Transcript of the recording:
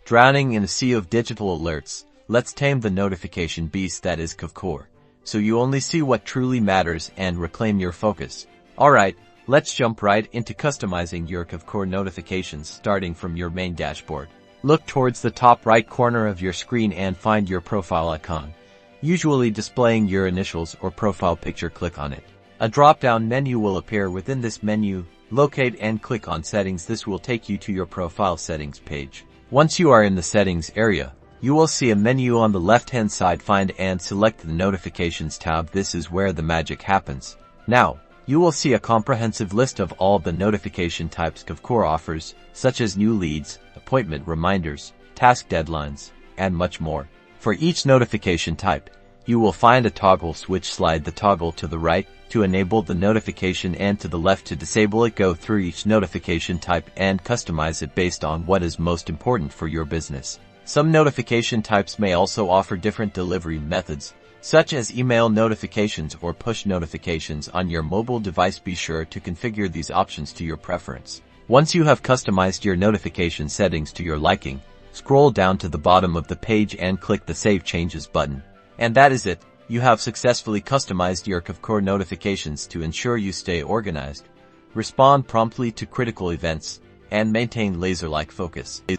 Drowning in a sea of digital alerts, let's tame the notification beast that is Kvcore, so you only see what truly matters and reclaim your focus. Alright, let's jump right into customizing your Kvcore notifications starting from your main dashboard. Look towards the top right corner of your screen and find your profile icon, usually displaying your initials or profile picture. Click on it. A drop-down menu will appear. Within this menu, locate and click on Settings. This will take you to your profile settings page. Once you are in the settings area, you will see a menu on the left-hand side. Find and select the Notifications tab. This is where the magic happens. Now, you will see a comprehensive list of all the notification types Kvcore offers, such as new leads, appointment reminders, task deadlines, and much more. For each notification type, you will find a toggle switch. Slide the toggle to the right to enable the notification and to the left to disable it. Go through each notification type and customize it based on what is most important for your business. Some notification types may also offer different delivery methods, such as email notifications or push notifications on your mobile device. Be sure to configure these options to your preference. Once you have customized your notification settings to your liking, scroll down to the bottom of the page and click the Save Changes button. And that is it. You have successfully customized your Kvcore notifications to ensure you stay organized, respond promptly to critical events, and maintain laser-like focus.